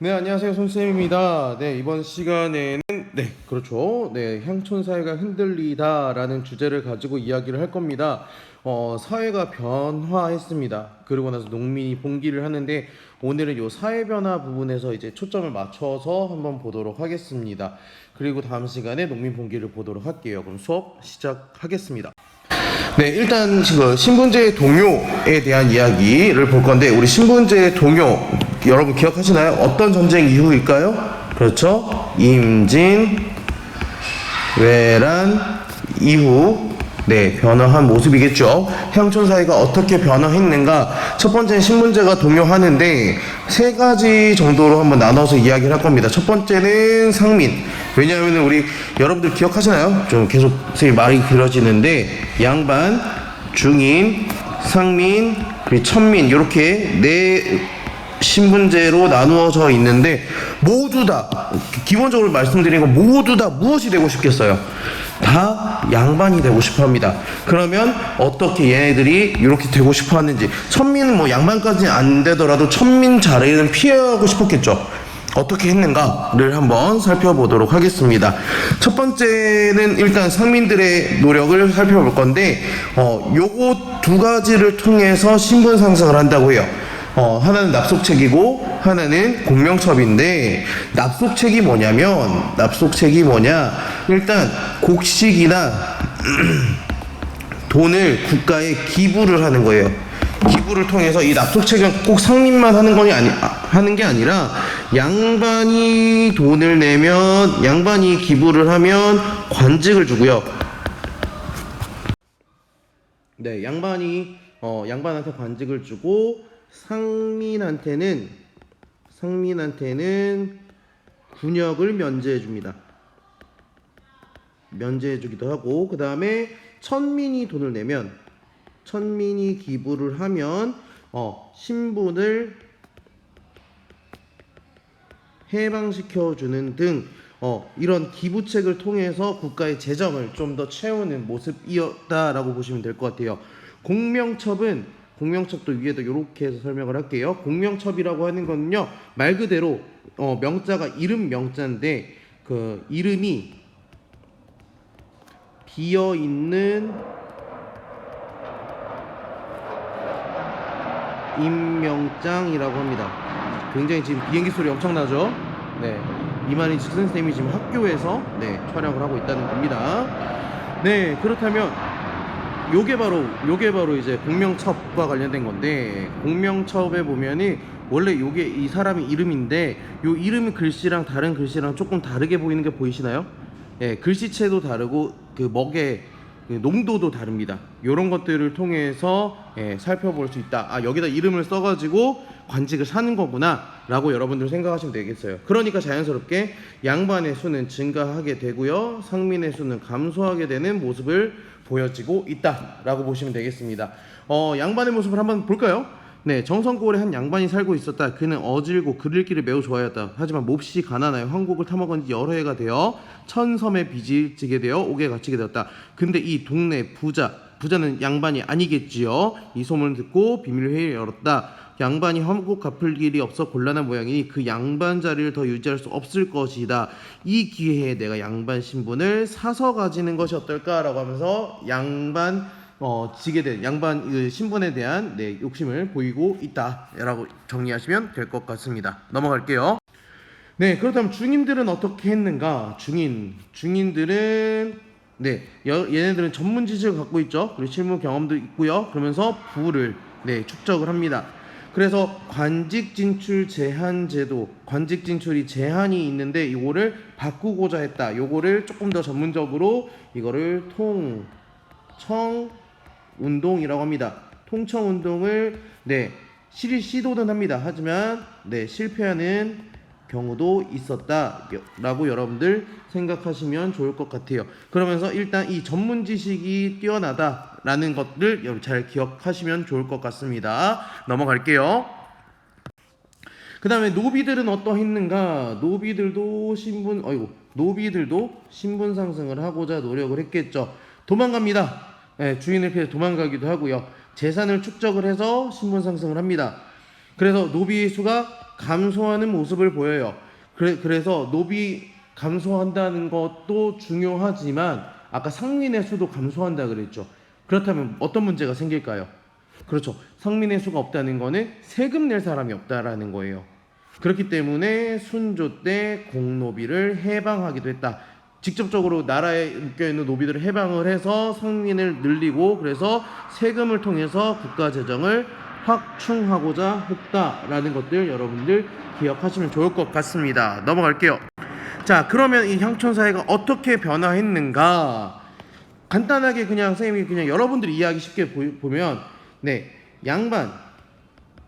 네, 안녕하세요. 손쌤입니다. 네, 이번 시간에는, 그렇죠. 향촌 사회가 흔들리다라는 주제를 가지고 이야기를 할 겁니다. 사회가 변화했습니다. 그러고 나서 농민이 봉기를 하는데, 오늘은 요 사회 변화 부분에서 이제 초점을 맞춰서 한번 보도록 하겠습니다. 그리고 다음 시간에 농민 봉기를 보도록 할게요. 그럼 수업 시작하겠습니다. 네, 일단 지금 신분제 동요에 대한 이야기를 볼 건데, 우리 신분제 동요 여러분 기억하시나요? 어떤 전쟁 이후일까요? 그렇죠? 임진 왜란 이후 변화한 모습이겠죠. 향촌 사회가 어떻게 변화했는가? 첫 번째는 신분제가 동요하는데 세 가지 정도로 한번 나눠서 이야기를 할 겁니다. 첫 번째는 상민. 왜냐하면 우리 여러분들 기억하시나요? 좀 계속 선생님 말이 길어지는데 양반, 중인, 상민, 그리고 천민 이렇게 네 신분제로 나누어져 있는데 모두 다 기본적으로 말씀드린 건 모두 다 무엇이 되고 싶겠어요? 다 양반이 되고 싶어 합니다. 그러면 어떻게 얘네들이 이렇게 되고 싶어 하는지, 천민은 뭐 양반까지 안 되더라도 천민 자리는 피하고 싶었겠죠. 어떻게 했는가를 한번 살펴보도록 하겠습니다. 첫 번째는 일단 상민들의 노력을 살펴볼 건데 요거 두 가지를 통해서 신분 상승을 한다고 해요. 하나는 납속책이고 하나는 공명첩인데, 납속책이 뭐냐 일단 곡식이나 돈을 국가에 기부를 하는 거예요. 기부를 통해서 이 납속책은 꼭 상민만 하는 게 아니라 양반이 돈을 내면, 양반이 기부를 하면 관직을 주고요. 네, 양반한테 관직을 주고 상민한테는 군역을 면제해 줍니다. 면제해 주기도 하고, 그 다음에 천민이 돈을 내면, 천민이 기부를 하면 신분을 해방시켜 주는 등 이런 기부책을 통해서 국가의 재정을 좀 더 채우는 모습이었다라고 보시면 될 것 같아요. 공명첩도 위에도 이렇게 해서 설명을 할게요. 공명첩이라고 하는 거는요, 말 그대로 명자가 이름 명자인데 그 이름이 비어 있는 임명장이라고 합니다. 굉장히 지금 비행기 소리 엄청나죠? 네, 이만희 선생님이 지금 학교에서 촬영을 하고 있다는 겁니다. 네, 그렇다면 요게 바로 이제 공명첩과 관련된 건데, 공명첩에 보면은 원래 요게 이 사람의 이름인데, 요 이름 글씨랑 다른 글씨랑 조금 다르게 보이는 게 보이시나요? 예, 글씨체도 다르고 그 먹의 그 농도도 다릅니다. 요런 것들을 통해서 살펴볼 수 있다. 아, 여기다 이름을 써가지고 관직을 사는 거구나 라고 여러분들 생각하시면 되겠어요. 그러니까 자연스럽게 양반의 수는 증가하게 되고요, 상민의 수는 감소하게 되는 모습을 보여지고 있다라고 보시면 되겠습니다. 양반의 모습을 한번 볼까요? 네, 정성골에 한 양반이 살고 있었다. 그는 어질고 글 읽기를 매우 좋아했다. 하지만 몹시 가난하여 황곡을 타먹은 지 여러 해가 되어 천섬에 빚이 지게 되어 옥에 갇히게 되었다. 근데 이 동네 부자는 양반이 아니겠지요. 이 소문을 듣고 비밀회의를 열었다. 양반이 황곡 갚을 길이 없어 곤란한 모양이니 그 양반 자리를 더 유지할 수 없을 것이다. 이 기회에 내가 양반 신분을 사서 가지는 것이 어떨까라고 하면서 지게 된 양반 신분에 대한 욕심을 보이고 있다라고 정리하시면 될 것 같습니다. 넘어갈게요. 네, 그렇다면 중인들은 어떻게 했는가? 중인들은 얘네들은 전문 지식을 갖고 있죠. 그리고 실무 경험도 있고요. 그러면서 부를 축적을 합니다. 그래서 관직 진출 제한 제도, 관직 진출이 제한이 있는데 이거를 바꾸고자 했다. 요거를 조금 더 전문적으로 이거를 통청 운동이라고 합니다. 통청 운동을 시도는 합니다. 하지만 실패하는 경우도 있었다라고 여러분들 생각하시면 좋을 것 같아요. 그러면서 일단 이 전문 지식이 뛰어나다라는 것들 여러분 잘 기억하시면 좋을 것 같습니다. 넘어갈게요. 그 다음에 노비들은 어떠했는가? 노비들도 신분 상승을 하고자 노력을 했겠죠. 도망갑니다. 주인을 피해 도망가기도 하고요. 재산을 축적을 해서 신분 상승을 합니다. 그래서 노비의 수가 감소하는 모습을 보여요. 그래서 노비 감소한다는 것도 중요하지만 아까 상민의 수도 감소한다 그랬죠. 그렇다면 어떤 문제가 생길까요? 그렇죠. 상민의 수가 없다는 거는 세금 낼 사람이 없다라는 거예요. 그렇기 때문에 순조 때 공노비를 해방하기도 했다. 직접적으로 나라에 묶여있는 노비들을 해방을 해서 상민을 늘리고 그래서 세금을 통해서 국가 재정을 확충하고자 했다라는 것들 여러분들 기억하시면 좋을 것 같습니다. 넘어갈게요. 자, 그러면 이 향촌사회가 어떻게 변화했는가? 간단하게 그냥 선생님이 그냥 여러분들이 이해하기 쉽게 보면 네, 양반,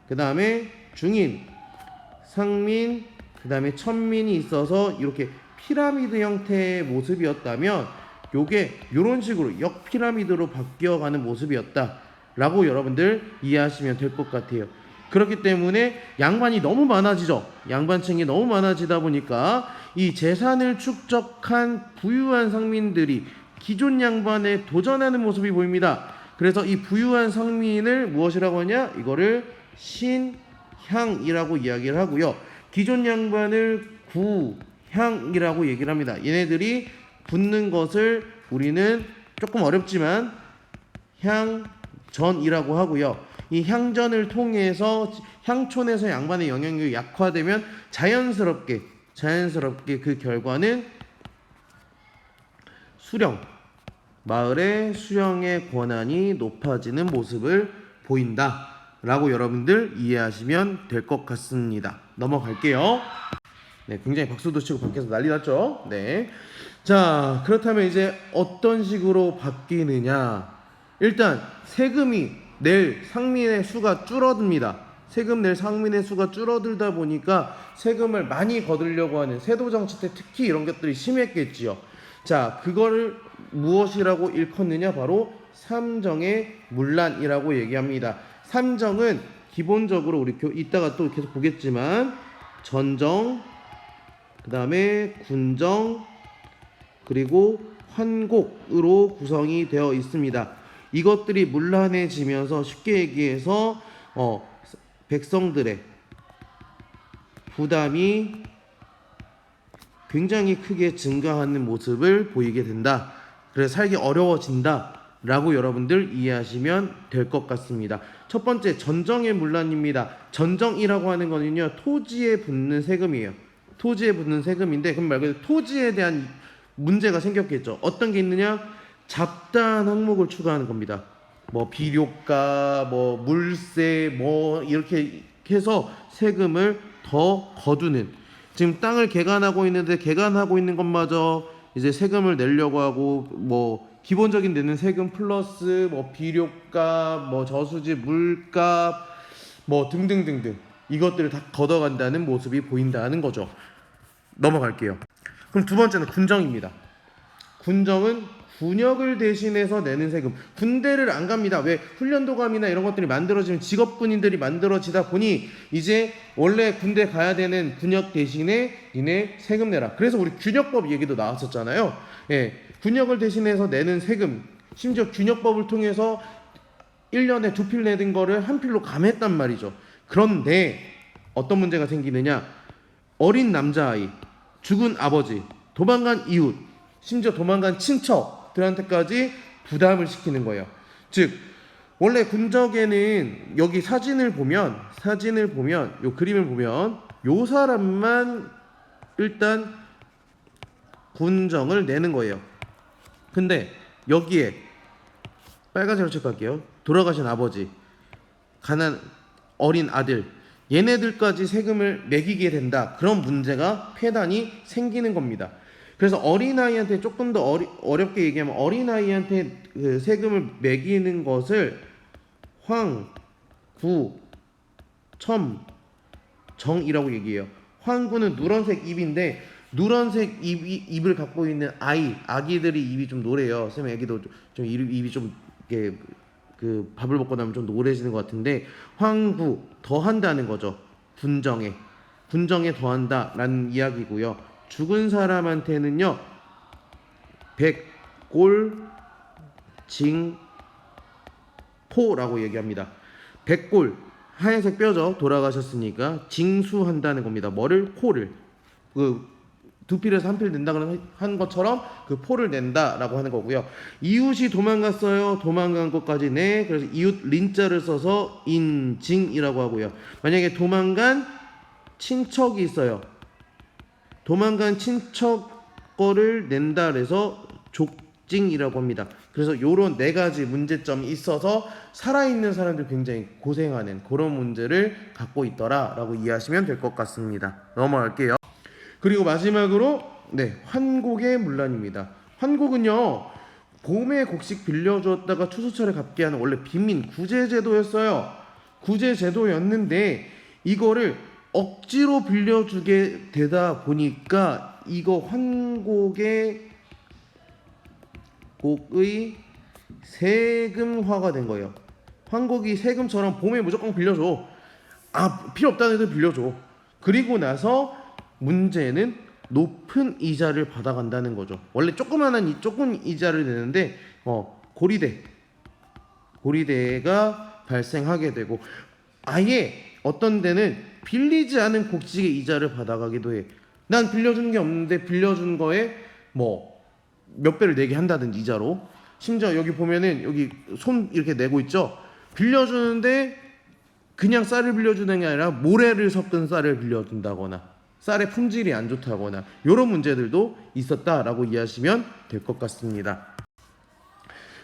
그 다음에 중인, 상민, 그 다음에 천민이 있어서 이렇게 피라미드 형태의 모습이었다면 요게 요런 식으로 역피라미드로 바뀌어가는 모습이었다 라고 여러분들 이해하시면 될 것 같아요. 그렇기 때문에 양반이 너무 많아지죠. 양반층이 너무 많아지다 보니까 이 재산을 축적한 부유한 상민들이 기존 양반에 도전하는 모습이 보입니다. 그래서 이 부유한 상민을 무엇이라고 하냐? 이거를 신향이라고 이야기를 하고요. 기존 양반을 구향이라고 얘기를 합니다. 얘네들이 붙는 것을 우리는 조금 어렵지만 향전이라고 하고요. 이 향전을 통해서 향촌에서 양반의 영향력이 약화되면 자연스럽게 그 결과는 수령, 마을의 수령의 권한이 높아지는 모습을 보인다 라고 여러분들 이해하시면 될 것 같습니다. 넘어갈게요. 네, 굉장히 박수도 치고 밖에서 난리 났죠. 네. 자, 그렇다면 이제 어떤 식으로 바뀌느냐? 일단 세금이 낼 상민의 수가 줄어듭니다. 세금 낼 상민의 수가 줄어들다 보니까 세금을 많이 거두려고 하는 세도 정치 때 특히 이런 것들이 심했겠지요. 자, 그거를 무엇이라고 일컫느냐? 바로 삼정의 문란이라고 얘기합니다. 삼정은 기본적으로 우리 이따가 또 계속 보겠지만 전정, 그 다음에 군정, 그리고 환곡으로 구성이 되어 있습니다. 이것들이 문란해지면서 쉽게 얘기해서 백성들의 부담이 굉장히 크게 증가하는 모습을 보이게 된다. 그래서 살기 어려워진다 라고 여러분들 이해하시면 될 것 같습니다. 첫 번째, 전정의 문란입니다. 전정이라고 하는 거는요, 토지에 붙는 세금이에요. 토지에 붙는 세금인데, 그럼 말 그대로 토지에 대한 문제가 생겼겠죠. 어떤 게 있느냐? 잡다한 항목을 추가하는 겁니다. 뭐 비료가, 뭐 물세, 뭐 이렇게 해서 세금을 더 거두는, 지금 땅을 개간하고 있는데 개간하고 있는 것마저 이제 세금을 내려고 하고, 뭐 기본적인 내는 세금 플러스 뭐 비료값, 뭐 저수지 물값, 뭐 등등등등 이것들을 다 걷어간다는 모습이 보인다는 거죠. 넘어갈게요. 그럼 두 번째는 군정입니다. 군정은 군역을 대신해서 내는 세금. 군대를 안 갑니다. 왜? 훈련도감이나 이런 것들이 만들어지면 직업군인들이 만들어지다 보니 이제 원래 군대 가야 되는 군역 대신에 니네 세금 내라. 그래서 우리 균역법 얘기도 나왔었잖아요. 예, 군역을 대신해서 내는 세금, 심지어 균역법을 통해서 1년에 2필 내는 거를 한 필로 감했단 말이죠. 그런데 어떤 문제가 생기느냐? 어린 남자아이, 죽은 아버지, 도망간 이웃, 심지어 도망간 친척들한테까지 부담을 시키는 거예요. 즉 원래 군적에는 여기 사진을 보면 요 그림을 보면 요 사람만 일단 군정을 내는 거예요. 근데 여기에 빨간색으로 체크할게요. 돌아가신 아버지, 가난 어린 아들, 얘네들까지 세금을 매기게 된다. 그런 문제가 폐단이 생기는 겁니다. 그래서 어린아이한테 조금 더 어렵게 얘기하면 어린아이한테 그 세금을 매기는 것을 황, 구, 첨, 정이라고 얘기해요. 황구는 누런색 입인데 누런색 입을 갖고 있는 아기들이 입이 좀 노래요. 쌤 애기도 좀 입이 좀 이렇게 그 밥을 먹고 나면 좀 노래지는 것 같은데 황구 더한다는 거죠. 군정에 더한다라는 이야기고요. 죽은 사람한테는요 백골 징포라고 얘기합니다. 백골 하얀색 뼈죠. 돌아가셨으니까 징수한다는 겁니다. 뭐를? 코를. 그 두 필에서 한 필 낸다고 한 것처럼 그 포를 낸다라고 하는 거고요. 이웃이 도망갔어요. 도망간 것까지 네. 그래서 이웃 린자를 써서 인징이라고 하고요. 만약에 도망간 친척이 있어요. 도망간 친척 거를 낸다 그래서 족징이라고 합니다. 그래서 요런 네 가지 문제점이 있어서 살아있는 사람들 굉장히 고생하는 그런 문제를 갖고 있더라라고 이해하시면 될 것 같습니다. 넘어갈게요. 그리고 마지막으로 네, 환곡의 문란입니다. 환곡은요, 봄에 곡식 빌려주었다가 추수철에 갚게 하는 원래 빈민 구제제도였어요. 구제제도였는데 이거를 억지로 빌려주게 되다 보니까 이거 환곡의 곡의 세금화가 된 거예요. 환곡이 세금처럼 봄에 무조건 빌려줘. 아, 필요 없다는 애들 빌려줘. 그리고 나서 문제는 높은 이자를 받아간다는 거죠. 원래 조금 이자를 내는데 고리대가 발생하게 되고 아예 어떤 데는 빌리지 않은 곡식의 이자를 받아가기도 해. 난 빌려주는 게 없는데 빌려준 거에 뭐 몇 배를 내게 한다든지 이자로. 심지어 여기 보면은 여기 손 이렇게 내고 있죠. 빌려주는데 그냥 쌀을 빌려주는 게 아니라 모래를 섞은 쌀을 빌려준다거나 쌀의 품질이 안 좋다거나 이런 문제들도 있었다라고 이해하시면 될 것 같습니다.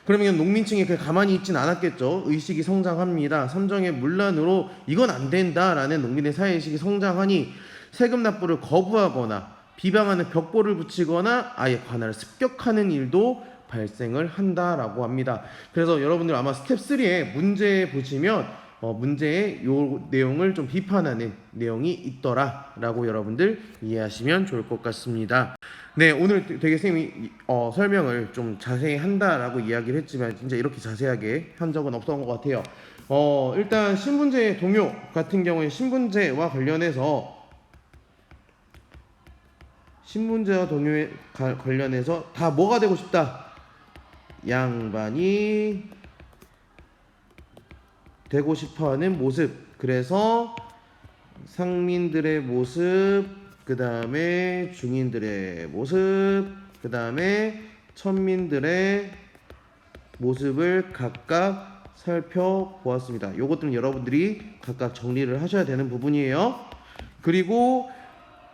그러면 농민층이 그냥 가만히 있진 않았겠죠. 의식이 성장합니다. 삼정의 문란으로 이건 안 된다라는 농민의 사회의식이 성장하니 세금 납부를 거부하거나 비방하는 벽보를 붙이거나 아예 관할을 습격하는 일도 발생을 한다라고 합니다. 그래서 여러분들 아마 스텝 3에 문제 보시면 문제의 요 내용을 좀 비판하는 내용이 있더라라고 여러분들 이해하시면 좋을 것 같습니다. 네, 오늘 되게 쌤이 설명을 좀 자세히 한다라고 이야기를 했지만 진짜 이렇게 자세하게 한 적은 없었던 것 같아요. 일단 신분제 동요 같은 경우에 신분제와 관련해서 신분제와 동요에 관련해서 다 뭐가 되고 싶다? 양반이 되고 싶어하는 모습. 그래서 상민들의 모습, 그 다음에 중인들의 모습, 그 다음에 천민들의 모습을 각각 살펴보았습니다. 요것들은 여러분들이 각각 정리를 하셔야 되는 부분이에요. 그리고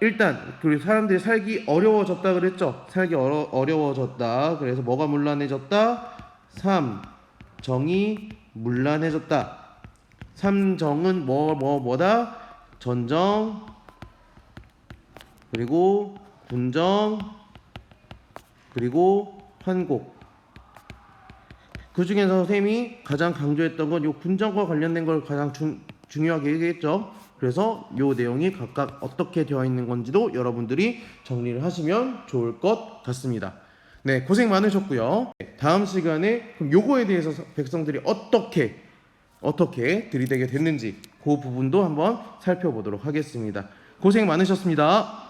일단 그 사람들이 살기 어려워졌다 그랬죠. 살기 어려워졌다. 그래서 뭐가 문란해졌다? 삼정이 문란해졌다. 삼정은 뭐다? 전정, 그리고 군정, 그리고 환곡. 그 중에서 선생님이 가장 강조했던 건 요 군정과 관련된 걸 가장 중요하게 얘기했죠. 그래서 요 내용이 각각 어떻게 되어 있는 건지도 여러분들이 정리를 하시면 좋을 것 같습니다. 네, 고생 많으셨고요. 다음 시간에 그럼 요거에 대해서 백성들이 어떻게 들이대게 됐는지 그 부분도 한번 살펴보도록 하겠습니다. 고생 많으셨습니다.